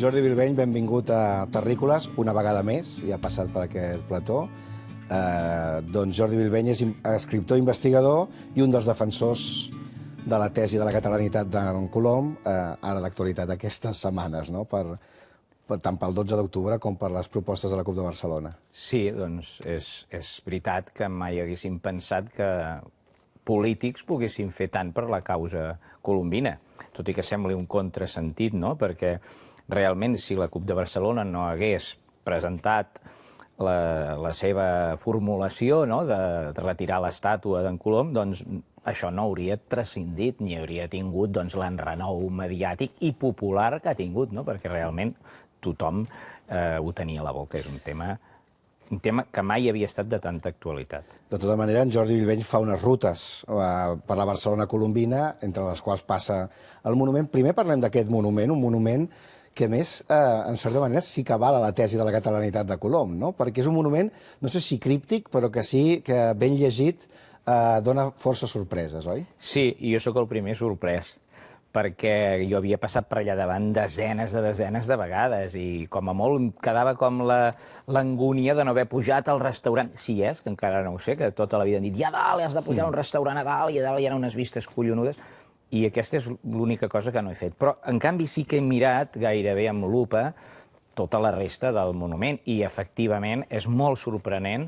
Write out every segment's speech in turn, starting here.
Jordi Bilbeny, benvingut a Terrícoles, una vegada més, ja ha passat per aquest plató. Doncs Jordi Bilbeny és escriptor i investigador i un dels defensors de la tesi de la catalanitat d'en Colom, ara d'actualitat aquestes setmanes, no? Tant pel 12 d'octubre com per les propostes de la CUP de Barcelona. Sí, doncs és veritat que mai haguéssim pensat que polítics poguessin fer tant per la causa colombina, tot i que sembli un contrasentit, no? Perquè realment si la CUP de Barcelona no hagués presentat la seva formulació, no? de retirar l'estàtua d'en Colom, doncs això no hauria transcendit ni hauria tingut l'enrenou mediàtic i popular que ha tingut, no? Perquè realment tothom ho tenia a la boca. És un tema que mai havia estat de tanta actualitat. De tota manera, en Jordi Bilbeny fa unes rutes per la Barcelona colombina, entre les quals passa el monument. Primer parlem d'aquest monument, un monument que, a més, en certa manera, sí que avala la tesi de la catalanitat de Colom, no? Perquè és un monument, no sé si críptic, però que sí que ben llegit dona força sorpreses, oi? Sí, i jo sóc el primer sorprès, perquè jo havia passat per allà davant desenes de vegades i com a molt em quedava com l'angúnia de no haver pujat al restaurant. Si és, que encara no ho sé, que tota la vida han dit ja a dalt has de pujar a un restaurant a dalt i a dalt hi ha unes vistes collonudes. I aquesta és l'única cosa que no he fet. Però, en canvi, sí que he mirat gairebé amb lupa tota la resta del monument i, efectivament, és molt sorprenent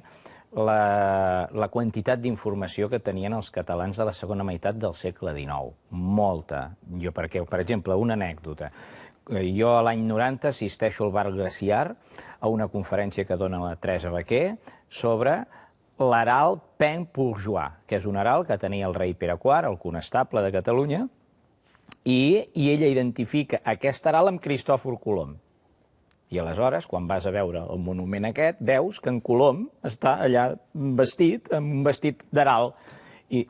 la quantitat d'informació que tenien els catalans de la segona meitat del segle XIX. Molta. Perquè, per exemple, una anècdota. Jo l'any 90 assisteixo al Bar Graciar a una conferència que dona la Teresa Baquer sobre l'herald Penn-Bourgeois, que és un herald que tenia el rei Pere IV, el conestable de Catalunya, i ella identifica aquest herald amb Cristòfor Colom. I aleshores, quan vas a veure el monument aquest, veus que en Colom està allà vestit, amb un vestit d'herald. I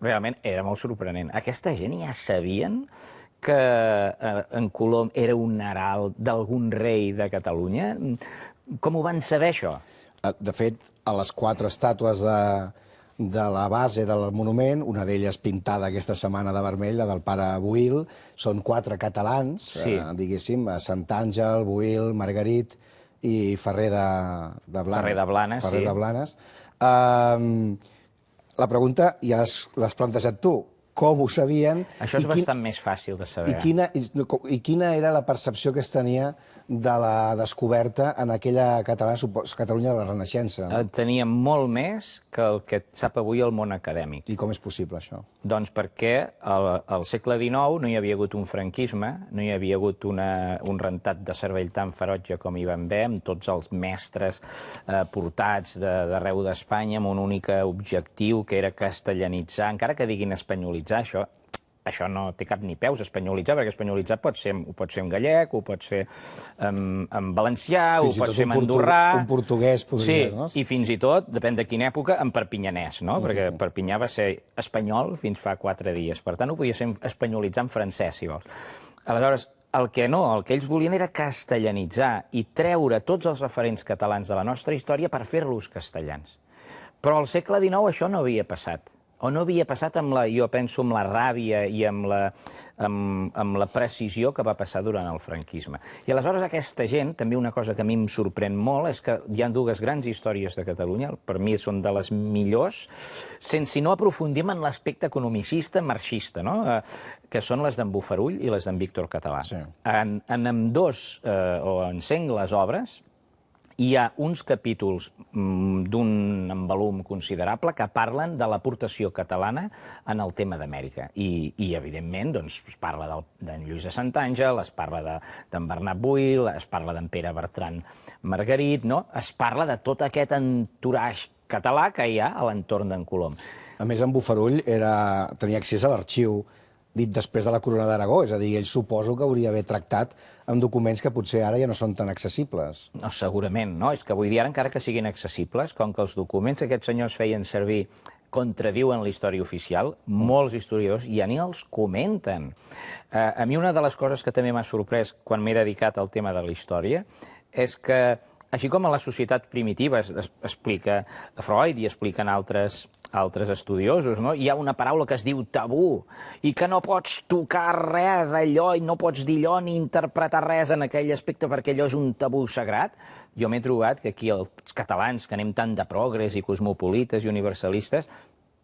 realment era molt sorprenent. Aquesta gent ja sabien que en Colom era un herald d'algun rei de Catalunya? Com ho van saber, això? De fet, a les 4 estàtues de la base del monument, una d'elles pintada aquesta setmana de vermell, la del pare Boïl, són 4 catalans, sí. Diguéssim, Sant Àngel, Boïl, Margarit i Ferrer de Blanes. Ferrer de Blanes, Ferrer sí. de Blanes. La pregunta ja l'has plantejat tu. Com ho sabien? Això és bastant més fàcil de saber. I quina era la percepció que es tenia de la descoberta en aquella Catalunya de la Renaixença? Tenia molt més que el que sap avui el món acadèmic. I com és possible, això? Doncs perquè al segle XIX no hi havia hagut un franquisme, no hi havia hagut un rentat de cervell tan ferotge com hi vam haver, amb tots els mestres portats d'arreu d'Espanya amb un únic objectiu, que era castellanitzar, encara que diguin espanyolitzar, això no té cap ni peus, espanyolitzar, perquè espanyolitzar pot ser en gallec, o pot ser en valencià, o pot ser en andorrà... Un portuguès podries, no? Sí, i fins i tot, depèn de quina època, en perpinyanès, no? Perquè Perpinyà va ser espanyol fins fa 4 dies. Per tant, ho podia ser espanyolitzar en francès, si vols. Aleshores, el que ells volien era castellanitzar i treure tots els referents catalans de la nostra història per fer-los castellans. Però al segle XIX això no havia passat. O no havia passat, jo penso, amb la ràbia i amb la precisió que va passar durant el franquisme. I aleshores aquesta gent, també una cosa que a mi em sorprèn molt, és que hi ha 2 grans històries de Catalunya, per mi són de les millors, sense no aprofundim en l'aspecte economicista, marxista, no? Que són les d'en Bofarull i les d'en Víctor Català. Sí. En ambdós, o en sengles obres, hi ha uns capítols d'un volum considerable que parlen de l'aportació catalana en el tema d'Amèrica. I evidentment, es parla d'en Lluís de Sant Àngel, es parla d'en Bernat Boïl, es parla d'en Pere Bertran Margarit, no? Es parla de tot aquest entourage català que hi ha a l'entorn d'en Colom. A més, en Bofarull tenia accés a l'arxiu dit després de la Corona d'Aragó, és a dir, ell suposo que hauria d'haver tractat amb documents que potser ara ja no són tan accessibles. No, segurament, no? És que avui dia, encara que siguin accessibles, com que els documents que aquests senyors feien servir contradiuen la història oficial, molts historiadors ja ni els comenten. A mi una de les coses que també m'ha sorprès quan m'he dedicat al tema de la història és que, així com a la societat primitiva explica Freud i expliquen altres altres estudiosos, no? Hi ha una paraula que es diu tabú i que no pots tocar res d'allò i no pots dir allò ni interpretar res en aquell aspecte perquè allò és un tabú sagrat. Jo m'he trobat que aquí els catalans, que anem tant de progres i cosmopolites i universalistes,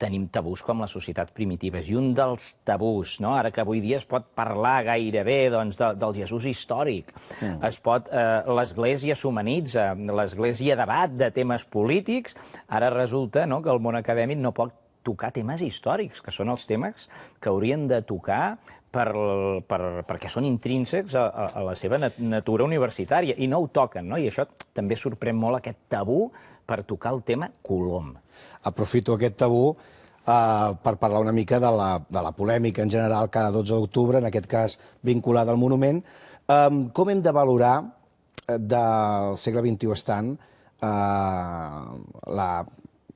tenim tabús com les societats primitives. I un dels tabús, no? Ara que avui dia es pot parlar gairebé doncs, del Jesús històric, l'Església s'humanitza, l'Església debat de temes polítics, ara resulta, no?, que el món acadèmic no pot tocar temes històrics, que són els temes que haurien de tocar perquè són intrínsecs a la seva natura universitària, i no ho toquen, no? I això també sorprèn molt, aquest tabú per tocar el tema Colom. Aprofito aquest tabú per parlar una mica de la polèmica en general cada 12 d'octubre, en aquest cas vinculada al monument. Com hem de valorar del segle XXI estant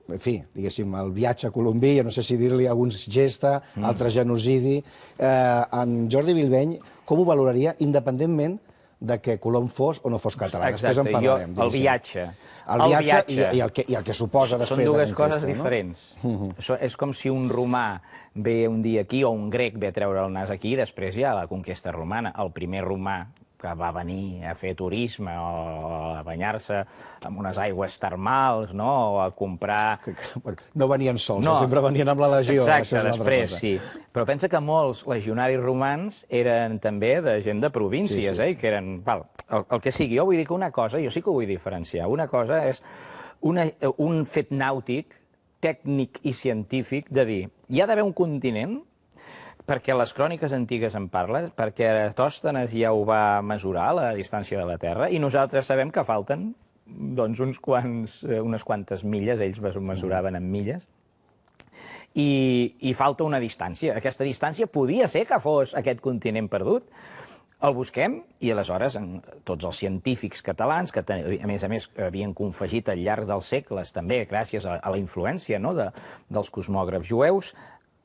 en fi, diguéssim, el viatge a Colombí, no sé si dir-li alguns gesta, altre genocidi. En Jordi Bilbeny, com ho valoraria, independentment de que Colom fos o no fos català? Després en parlarem. El viatge. El viatge i el que suposa després de la conquesta. Són dues coses diferents. És com si un romà ve un dia aquí o un grec ve a treure el nas aquí i després hi ha la conquesta romana. El primer romà que va venir a fer turisme o a banyar-se en unes aigües termals, no?, o a comprar... No venien sols, sempre venien amb la legió. Exacte, després, sí. Però pensa que molts legionaris romans eren també de gent de províncies, que eren... El que sigui, jo vull dir que una cosa, jo sí que ho vull diferenciar, una cosa és un fet nàutic, tècnic i científic de dir, hi ha d'haver un continent, perquè les cròniques antigues en parlen, perquè Erastòstenes ja ho va mesurar, la distància de la Terra, i nosaltres sabem que falten doncs, unes quantes milles, ells mesuraven en milles, i falta una distància. Aquesta distància podia ser que fos aquest continent perdut. El busquem i aleshores tots els científics catalans, que a més havien confegit al llarg dels segles, també gràcies a la influència dels cosmògrafs jueus,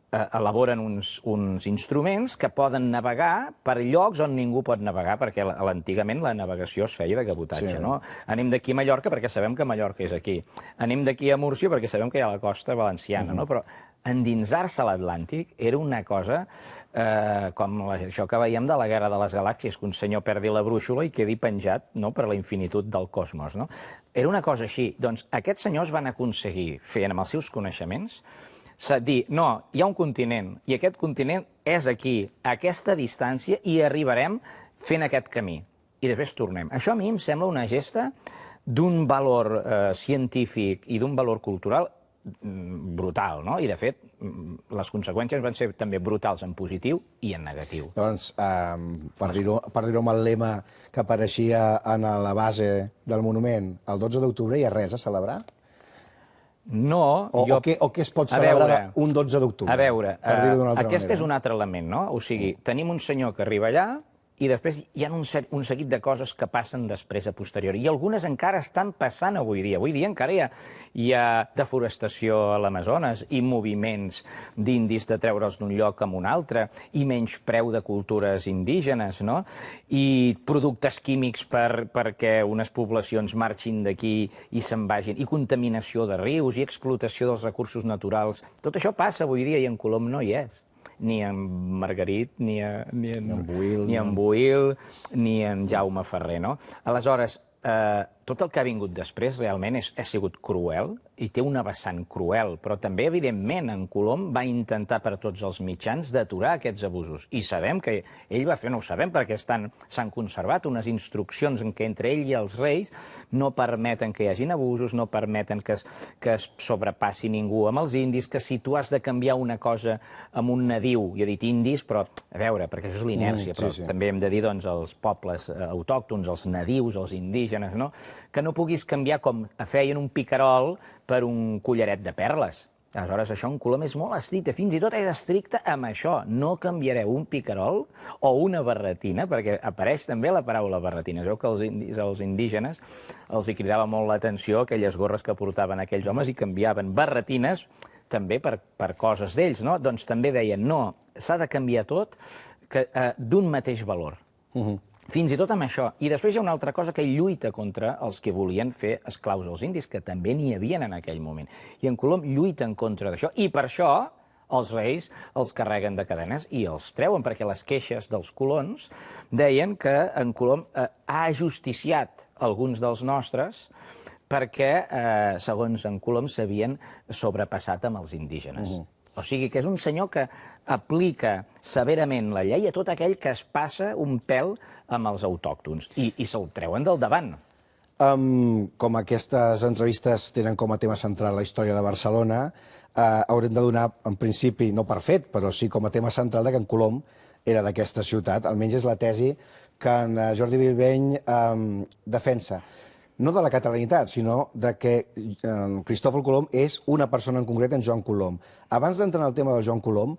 elaboren uns instruments que poden navegar per llocs on ningú pot navegar, perquè antigament la navegació es feia de cabotatge. Anem d'aquí a Mallorca perquè sabem que Mallorca és aquí. Anem d'aquí a Múrcia perquè sabem que hi ha la costa valenciana. Però endinsar-se a l'Atlàntic era una cosa com això que veiem de la Guerra de les Galàxies, que un senyor perdi la brúixola i quedi penjat per la infinitud del cosmos. Era una cosa així. Doncs aquests senyors van aconseguir fer, amb els seus coneixements, dir, no, hi ha un continent, i aquest continent és aquí, a aquesta distància, i arribarem fent aquest camí. I després tornem. Això a mi em sembla una gesta d'un valor científic i d'un valor cultural brutal, no? I, de fet, les conseqüències van ser també brutals en positiu i en negatiu. Doncs, per dir-ho amb el lema que apareixia en la base del monument, el 12 d'octubre hi ha res a celebrar? No. O què es pot celebrar un 12 d'octubre? A veure, aquest és un altre element, no? O sigui, tenim un senyor que arriba allà i després hi ha un seguit de coses que passen després a posteriori. I algunes encara estan passant avui dia. Avui dia encara hi ha deforestació a l'Amazones i moviments d'indis de treure'ls d'un lloc a un altre i menyspreu de cultures indígenes, no? I productes químics perquè unes poblacions marxin d'aquí i se'n vagin, i contaminació de rius i explotació dels recursos naturals. Tot això passa avui dia i en Colom no hi és. Ni en Margarit, ni en Boïl, ni en Jaume Ferrer, no? Aleshores, tot el que ha vingut després realment ha sigut cruel i té una vessant cruel, però també, evidentment, en Colom va intentar per tots els mitjans d'aturar aquests abusos. I sabem que ell va fer, no ho sabem, perquè s'han conservat unes instruccions en què entre ell i els reis no permeten que hi hagin abusos, no permeten que es sobrepassi ningú amb els indis, que si tu has de canviar una cosa amb un nadiu, jo he dit indis, però, a veure, perquè això és l'inèrcia, però també hem de dir, doncs, els pobles autòctons, els nadius, els indígenes, no?, que no puguis canviar com feien un picarol per un collaret de perles. Aleshores, això en Colom és molt estricte, fins i tot és estricte amb això. No canviareu un picarol o una barretina, perquè apareix també la paraula barretina. Es veu que als indígenes els hi cridava molt l'atenció aquelles gorres que portaven aquells homes i canviaven barretines també per coses d'ells, no? Doncs també deien, no, s'ha de canviar tot d'un mateix valor. Fins i tot amb això. I després hi ha una altra cosa que lluita contra els que volien fer esclaus als indis, que també n'hi havien en aquell moment. I en Colom lluita en contra d'això. I per això els reis els carreguen de cadenes i els treuen, perquè les queixes dels colons deien que en Colom ha ajusticiat alguns dels nostres perquè, segons en Colom, s'havien sobrepassat amb els indígenes. O sigui que és un senyor que aplica severament la llei a tot aquell que es passa un pèl amb els autòctons i se'l treuen del davant. Com aquestes entrevistes tenen com a tema central la història de Barcelona, haurem de donar, en principi, no per fet, però sí com a tema central que en Colom era d'aquesta ciutat. Almenys és la tesi que en Jordi Bilbeny defensa. No de la catalanitat, sinó de que Cristòfol Colom és una persona en concret, en Joan Colom. Abans d'entrar en el tema del Joan Colom,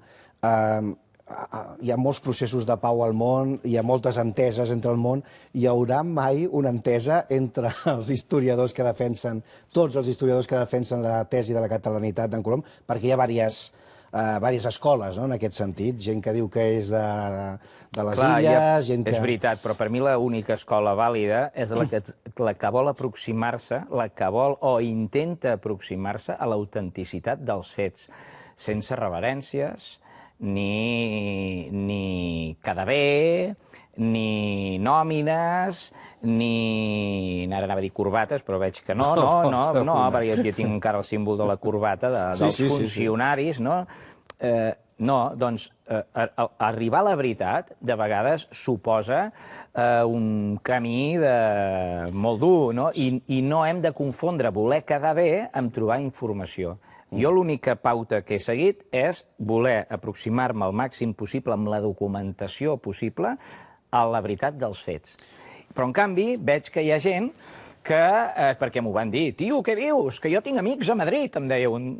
hi ha molts processos de pau al món, hi ha moltes enteses entre el món. Hi haurà mai una entesa entre els historiadors que defensen, tots els historiadors que defensen la tesi de la catalanitat d'en Colom, perquè hi ha diverses escoles, en aquest sentit, gent que diu que és de les illes, gent que... És veritat, però per mi l'única escola vàlida és la que vol aproximar-se, la que vol o intenta aproximar-se a l'autenticitat dels fets, sense reverències, ni cadaver, ni nòmines, ni... Ara anava a dir corbates, però veig que no, perquè jo tinc encara el símbol de la corbata dels funcionaris, no? No, doncs, arribar a la veritat, de vegades, suposa un camí molt dur, no? I no hem de confondre voler quedar bé amb trobar informació. Jo l'única pauta que he seguit és voler aproximar-me al màxim possible amb la documentació possible a la veritat dels fets. Però, en canvi, veig que hi ha gent que, perquè m'ho van dir, tio, què dius? Que jo tinc amics a Madrid, em deia un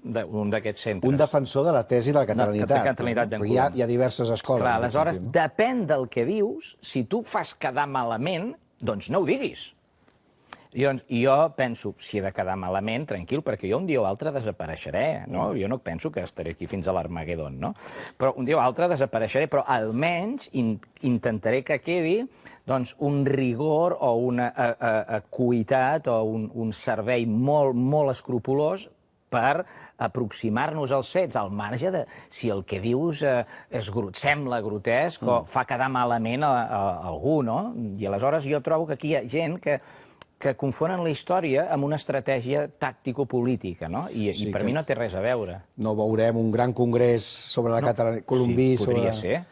d'aquests centres. Un defensor de la tesi de la catalanitat. De catalanitat d'en Colom. Hi ha diverses escoles. Clar, aleshores, depèn del que dius, si tu fas quedar malament, doncs no ho diguis. I jo penso, si he de quedar malament, tranquil, perquè jo un dia o altre desapareixeré, no? Jo no penso que estaré aquí fins a l'Armagedon, no? Però un dia o altre desapareixeré, però almenys intentaré que quedi doncs, un rigor o una acuïtat o un servei molt, molt escrupolós per aproximar-nos als fets, al marge de si el que dius sembla grotesc o fa quedar malament a algú, no? I aleshores jo trobo que aquí hi ha gent que confonen la història amb una estratègia tàctico-política, no? I per mi no té res a veure. No veurem un gran congrés sobre la catalanitat colombí... Sí,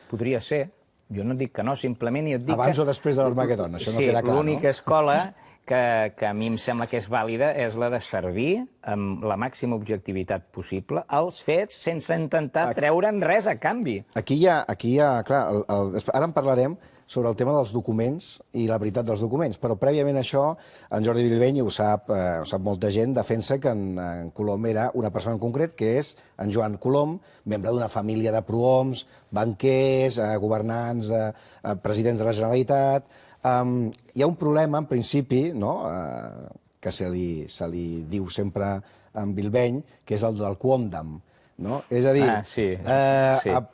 podria ser. Jo no dic que no, simplement jo et dic que... Abans o després de l'Armagedon, això no queda clar, no? Sí, l'única escola que a mi em sembla que és vàlida és la de servir amb la màxima objectivitat possible als fets sense intentar treure'n res a canvi. Aquí hi ha, clar, ara en parlarem sobre el tema dels documents i la veritat dels documents, però prèviament a això, en Jordi Bilbeny, ho sap molta gent, defensa que en Colom era una persona en concret, que és en Joan Colom, membre d'una família de prohoms, banquers, governants, presidents de la Generalitat. Hi ha un problema, en principi, que se li diu sempre en Bilbeny, que és el del quòndam. És a dir,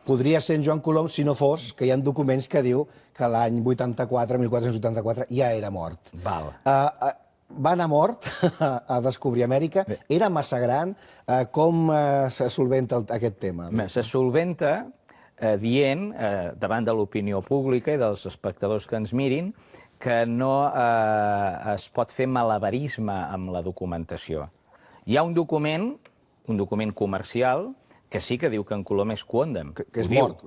podria ser en Joan Colom si no fos que hi ha documents que diu que l'any 1484, ja era mort. Va anar mort a descobrir Amèrica, era massa gran. Com se solventa aquest tema? Se solventa dient, davant de l'opinió pública i dels espectadors que ens mirin, que no es pot fer malabarisme amb la documentació. Hi ha un document comercial que sí que diu que en Colom és quòndam. Que és mort,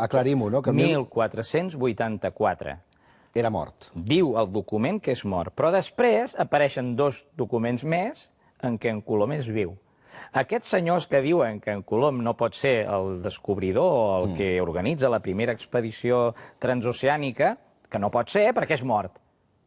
aclarim-ho, no? 1484. Era mort. Diu el document que és mort, però després apareixen 2 documents més en què en Colom és viu. Aquests senyors que diuen que en Colom no pot ser el descobridor o el que organitza la primera expedició transoceànica, que no pot ser perquè és mort.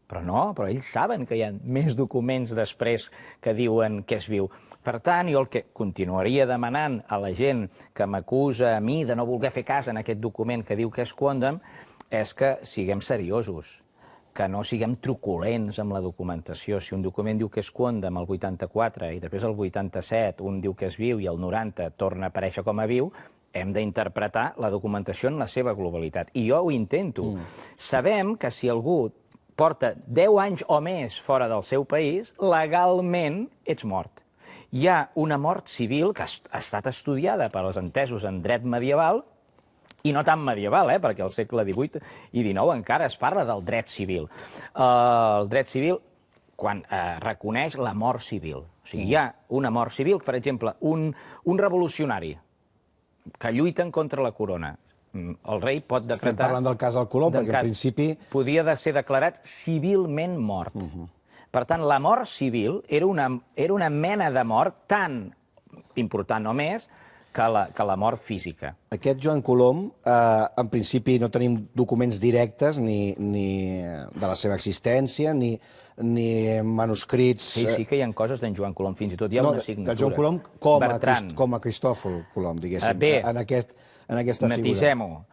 Però no, però ells saben que hi ha més documents després que diuen que és viu. Per tant, jo el que continuaria demanant a la gent que m'acusa a mi de no voler fer cas en aquest document que diu que és quòndam és que siguem seriosos, que no siguem truculents amb la documentació. Si un document diu que és quòndam el 84 i després el 87 un diu que és viu i el 90 torna a aparèixer com a viu, hem d'interpretar la documentació en la seva globalitat. I jo ho intento. Sabem que si algú porta 10 anys o més fora del seu país, legalment ets mort. Hi ha una mort civil que ha estat estudiada per als entesos en dret medieval, i no tan medieval, perquè al segle XVIII i XIX encara es parla del dret civil. El dret civil, quan reconeix la mort civil. O sigui, hi ha una mort civil, per exemple, un revolucionari que lluiten contra la corona. El rei pot decretar... Estem parlant del cas del Colom, perquè en principi... Podia ser declarat civilment mort. Per tant, la mort civil era una mena de mort tan important o més que la mort física. Aquest Joan Colom, en principi no tenim documents directes ni de la seva existència, ni manuscrits... Sí que hi ha coses d'en Joan Colom, fins i tot hi ha una signatura. De Joan Colom com a Cristòfor Colom, diguéssim, en aquesta figura. Matisem-ho.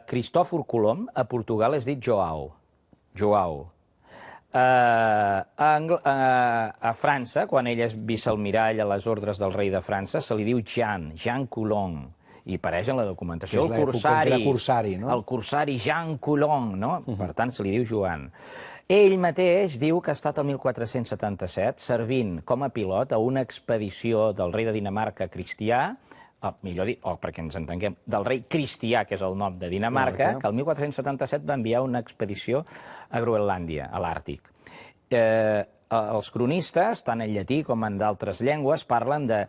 Cristòfor Colom a Portugal és dit Joao. Joao. A França, quan ell és vicealmirall a les ordres del rei de França, se li diu Jean Coulon, i apareix en la documentació. El corsari, no? El corsari Jean Coulon, no? Per tant, se li diu Joan. Ell mateix diu que ha estat el 1477 servint com a pilot a una expedició del rei de Dinamarca cristià, millor dir, perquè ens entenguem, del rei Cristià, que és el nom de Dinamarca, que el 1477 va enviar una expedició a Groenlàndia, a l'Àrtic. Els cronistes, tant en llatí com en d'altres llengües, parlen de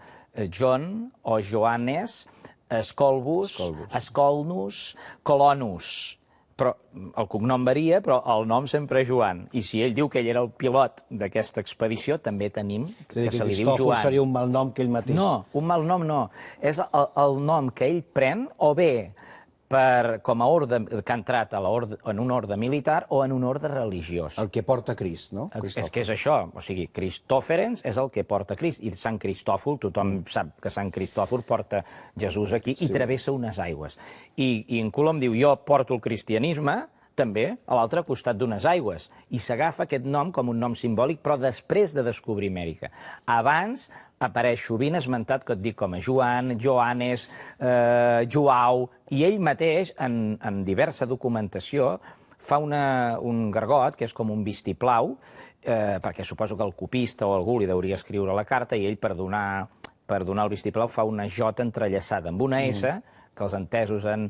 John o Joannes, Scolvus, Scolnus, Colonus. Però el cognom varia, però el nom sempre és Joan. I si ell diu que ell era el pilot d'aquesta expedició, també tenim que se li diu Joan. Cristòfor seria un malnom que ell mateix... No, un malnom no. És el nom que ell pren, o bé com a ordre que ha entrat en un ordre militar o en un ordre religiós. El que porta Crist, no? És que és això. O sigui, Cristòferens és el que porta Crist. I Sant Cristòfol, tothom sap que Sant Cristòfol porta Jesús aquí i travessa unes aigües. I en Colom diu, jo porto el cristianisme, també a l'altre costat d'unes aigües. I s'agafa aquest nom com un nom simbòlic, però després de descobrir Amèrica. Abans apareix sovint esmentat, que et dic, com a Joan, Joanes, Joao, i ell mateix, en diversa documentació, fa un gargot, que és com un vistiplau, perquè suposo que el copista o algú li hauria escriure la carta, i ell, per donar el vistiplau, fa una J entrellaçada amb una S, que els entesos en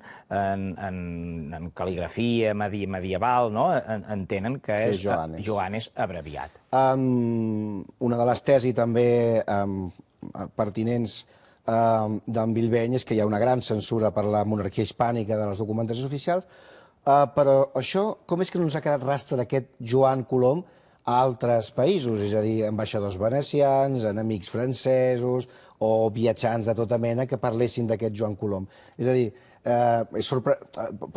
cal·ligrafia medieval entenen que és Joanes abreviat. Una de les tesis també pertinents d'en Bilbeny és que hi ha una gran censura per la monarquia hispànica de les documentacions oficials, però això, com és que no ens ha quedat rastre d'aquest Joan Colom a altres països? És a dir, ambaixadors venecians, enemics francesos o viatjants de tota mena que parlessin d'aquest Joan Colom. És a dir, pot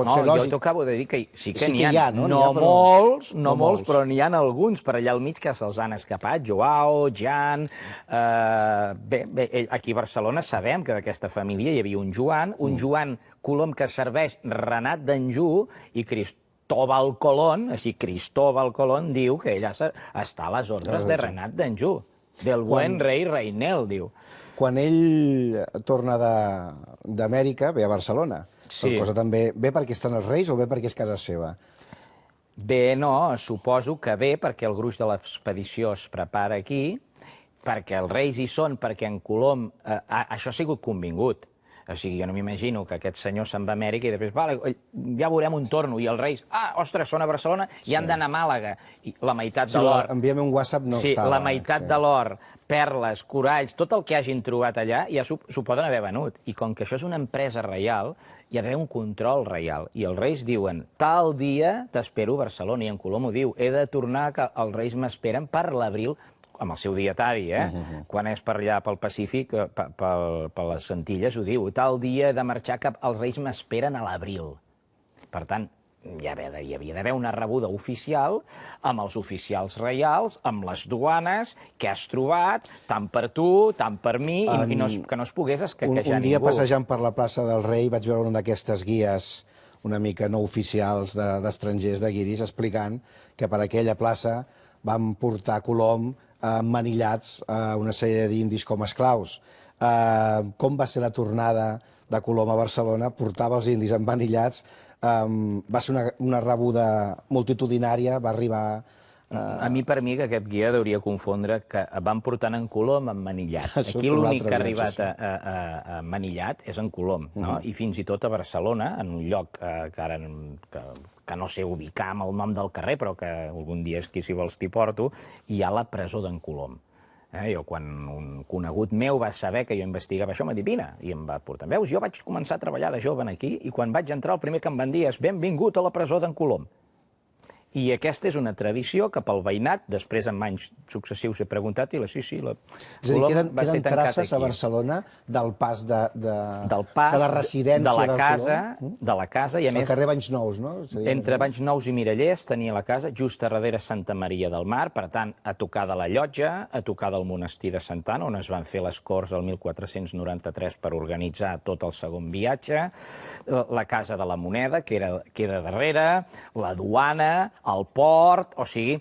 ser lògic... Jo t'acabo de dir que sí que n'hi ha. No molts, però n'hi ha alguns per allà al mig que se'ls han escapat. Joao, Jan... Bé, aquí a Barcelona sabem que d'aquesta família hi havia un Joan Colom que serveix Renat d'Anjou i Cristóbal Colón, així Cristóbal Colón diu que ell està a les ordres de Renat d'Anjou, del buen rei Reinel, diu. Quan ell torna d'Amèrica, ve a Barcelona. Cosa també ve perquè estan els reis o ve perquè és casa seva? Bé, no, suposo que ve perquè el gruix de l'expedició es prepara aquí, perquè els reis hi són, perquè en Colom... Això ha sigut convingut. O sigui, jo no m'imagino que aquest senyor se'n va a Amèrica i després, vale, ja veurem on torno, i els reis, ostres, són a Barcelona i han d'anar a Màlaga. I la meitat de l'or... Enviem un WhatsApp, no estava. Sí, la meitat de l'or, perles, coralls, tot el que hagin trobat allà ja s'ho poden haver venut. I com que això és una empresa reial, hi ha d'haver un control reial. I els reis diuen, tal dia t'espero a Barcelona, i en Colom ho diu, he de tornar, que els reis m'esperen per l'abril, amb el seu dietari, quan és per allà pel Pacífic, per les Antilles, ho diu, tal dia de marxar que els reis m'esperen a l'abril. Per tant, hi havia d'haver una rebuda oficial amb els oficials reials, amb les duanes, què has trobat, tant per tu, tant per mi, i que no es pogués escaquejar ningú. Un dia passejant per la plaça del Rei vaig veure una d'aquestes guies una mica no oficials d'estrangers, de guiris, explicant que per aquella plaça van portar a Colom manillats a una sèrie d'indis com a esclaus. Com va ser la tornada de Colom a Barcelona, portava els indis emmanillats, va ser una rebuda multitudinària, va arribar... A mi, per mi, que aquest guia hauria confondre que van portant en Colom emmanillat. Això Aquí és per un l'únic altre que ha viatge, arribat a emmanillat és en Colom, no? I fins i tot a Barcelona, en un lloc que ara que no sé ubicar amb el nom del carrer, però que algun dia, si vols, t'hi porto, hi ha la presó d'en Colom. Jo, quan un conegut meu va saber que jo investigava això, m'ha dit, vine, i em va portar. Veus, jo vaig començar a treballar de jove aquí i quan vaig entrar el primer que em van dir és benvingut a la presó d'en Colom. I aquesta és una tradició que pel veïnat, després en anys successius he preguntat, i sí, la és a dir, queden traces a Barcelona del pas de la residència del Colom? De la casa, i a més... Al carrer Banys Nous, no? Entre Banys Nous i Mirallers tenia la casa, just a darrere Santa Maria del Mar, per tant, a tocar de la llotja, a tocar del monestir de Santa Anna, on es van fer les Corts el 1493 per organitzar tot el segon viatge, la Casa de la Moneda, que queda darrere, la duana, al port, o sigui,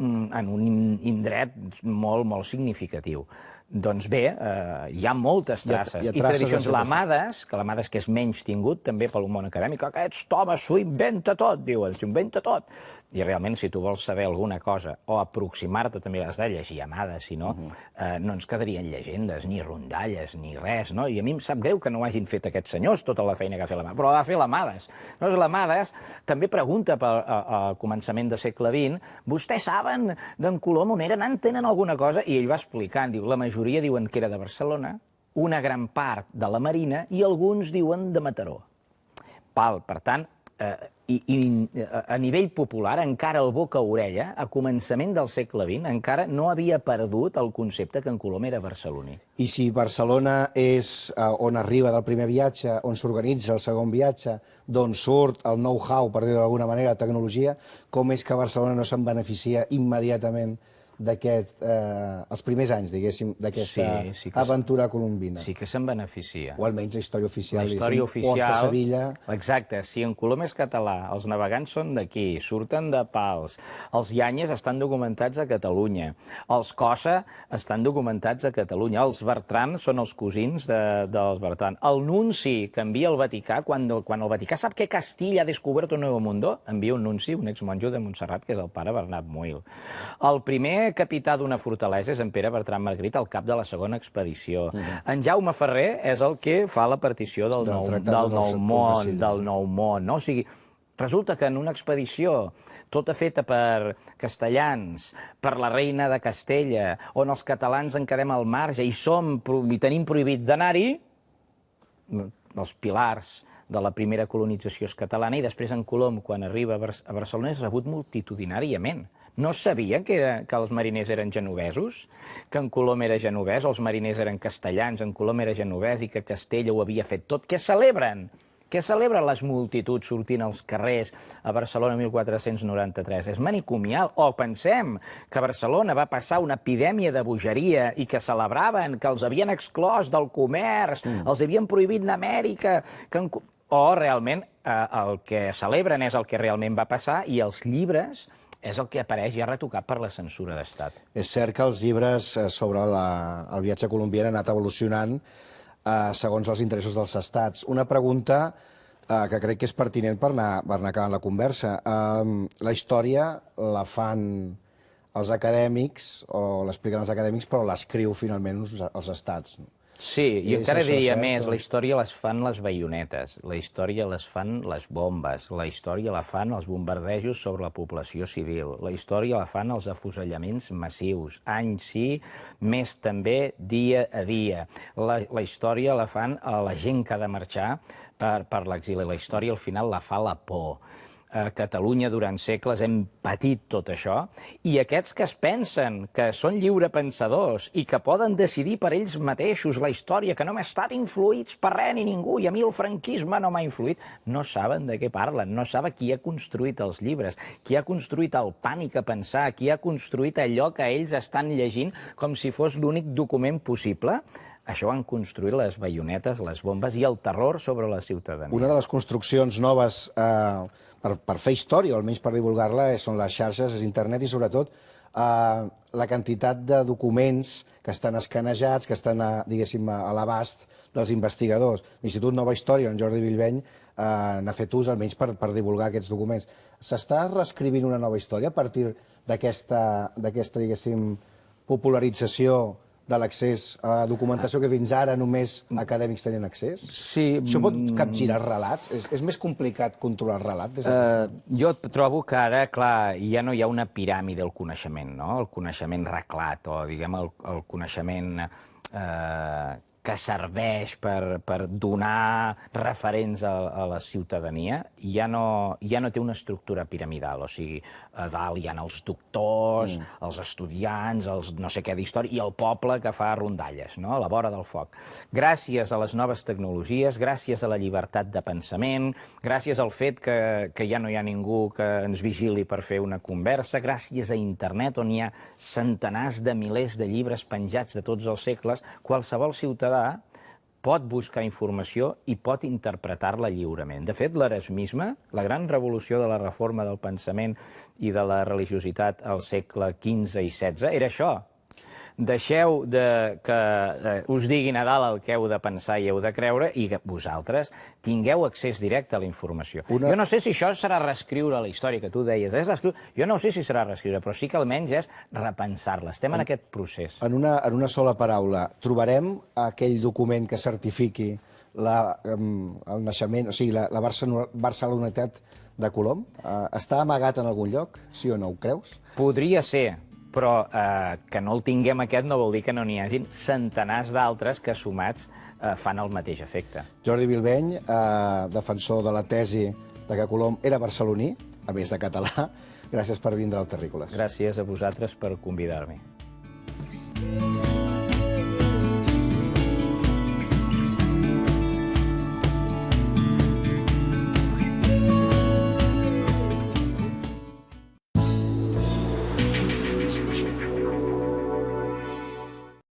en un indret molt, molt significatiu. Doncs bé, hi ha moltes traces i tradicions lamades, que l'amades que és menys tingut també pel món acadèmic. Aquest home s'ho inventa tot, diuen, s'ho inventa tot. I realment, si tu vols saber alguna cosa o aproximar-te, també has de llegir amades, si no, no ens quedarien llegendes, ni rondalles, ni res, no? I a mi em sap greu que no hagin fet aquests senyors tota la feina que ha fet l'amades, però va fer l'amades. L'amades també pregunta al començament del segle XX, vostès saben d'en Colom on eren, en tenen alguna cosa? I ell va explicant, diu, la majoria diuen que era de Barcelona, una gran part de la Marina i alguns diuen de Mataró. Per tant, a nivell popular, encara el boca a orella, a començament del segle XX, encara no havia perdut el concepte que en Colom era barceloní. I si Barcelona és on arriba del primer viatge, on s'organitza el segon viatge, d'on surt el know-how, per dir-ho d'alguna manera, la tecnologia, com és que Barcelona no se'n beneficia immediatament els primers anys, diguéssim, d'aquesta aventura colombina? Sí que se'n beneficia. O almenys la història oficial. La història oficial... Porta a Sevilla... Exacte. Si en Colom és català, els navegants són d'aquí, surten de Pals, els Yanyes estan documentats a Catalunya, els Cosa estan documentats a Catalunya, els Bertran són els cosins dels Bertran. El nunci que envia al Vaticà, quan el Vaticà sap que Castilla ha descobert un nuevo mundo, envia un nunci, un exmonjo de Montserrat, que és el pare Bernat Muil. El primer capità d'una fortalesa és en Pere Bertran Margarit, el cap de la segona expedició. En Jaume Ferrer és el que fa la partició del Nou Món. O sigui, resulta que en una expedició tota feta per castellans, per la reina de Castella, on els catalans en quedem al marge i tenim prohibit d'anar-hi, els pilars de la primera colonització catalana, i després en Colom, quan arriba a Barcelona, és rebut multitudinàriament. No sabien que els mariners eren genovesos? Que en Colom era genovès, els mariners eren castellans, en Colom era genovès i que Castella ho havia fet tot. Què celebren? Què celebren les multituds sortint als carrers a Barcelona 1493? És manicomial. O pensem que a Barcelona va passar una epidèmia de bogeria i que celebraven que els havien exclòs del comerç, els havien prohibit d'Amèrica... O realment el que celebren és el que realment va passar i els llibres és el que apareix ja retocat per la censura d'Estat. És cert que els llibres sobre el viatge colombià han anat evolucionant segons els interessos dels estats. Una pregunta que crec que és pertinent per anar acabant la conversa. La història la fan els acadèmics, o l'expliquen els acadèmics, però l'escriu finalment els estats. Sí, i encara diria més, la història les fan les baionetes, la història les fan les bombes, la història la fan els bombardejos sobre la població civil, la història la fan els afusellaments massius, any sí, més també, dia a dia. La història la fan la gent que ha de marxar per l'exili, la història al final la fa la por. A Catalunya durant segles hem patit tot això, i aquests que es pensen que són lliurepensadors i que poden decidir per ells mateixos la història, que no hem estat influïts per res ni ningú, i a mi el franquisme no m'ha influït, no saben de què parlen, no saben qui ha construït els llibres, qui ha construït el pànic a pensar, qui ha construït allò que ells estan llegint com si fos l'únic document possible. això van construir les baionetes, les bombes i el terror sobre la ciutadania. Una de les construccions noves per fer història, o almenys per divulgar-la, són les xarxes, és internet i sobretot la quantitat de documents que estan escanejats, que estan, diguéssim, a l'abast dels investigadors. L'Institut Nova Història, on Jordi Billbeny n'ha fet ús, almenys per divulgar aquests documents. S'està reescrivint una nova història a partir d'aquesta, diguéssim, popularització de l'accés a la documentació que fins ara només acadèmics tenien accés? Sí. Això pot capgirar relats? És més complicat controlar el relat? Jo trobo que ara, clar, ja no hi ha una piràmide del coneixement, no? El coneixement reglat o, diguem, el coneixement que serveix per donar referents a la ciutadania, ja no té una estructura piramidal. O sigui, a dalt hi ha els doctors, els estudiants, els no sé què d'història, i el poble que fa rondalles, no?, a la vora del foc. Gràcies a les noves tecnologies, gràcies a la llibertat de pensament, gràcies al fet que ja no hi ha ningú que ens vigili per fer una conversa, gràcies a internet, on hi ha centenars de milers de llibres penjats de tots els segles, qualsevol ciutadà pot buscar informació i pot interpretar-la lliurement. De fet, l'erasmisme, la gran revolució de la reforma del pensament i de la religiositat al segle XV i XVI, era això. Deixeu que us diguin a dalt el que heu de pensar i heu de creure i que vosaltres tingueu accés directe a la informació. Jo no sé si això serà reescriure la història que tu deies. Jo no sé si serà reescriure, però sí que almenys és repensar-la. Estem en aquest procés. En una sola paraula, trobarem aquell document que certifiqui el naixement, o sigui, la barcelonitat de Colom? Està amagat en algun lloc? Sí o no, ho creus? Podria ser, però que no el tinguem aquest no vol dir que no n'hi hagin centenars d'altres que sumats fan el mateix efecte. Jordi Billbeny, defensor de la tesi de que Colom era barceloní, a més de català. Gràcies per vindre al Terrícoles. Gràcies a vosaltres per convidar-me.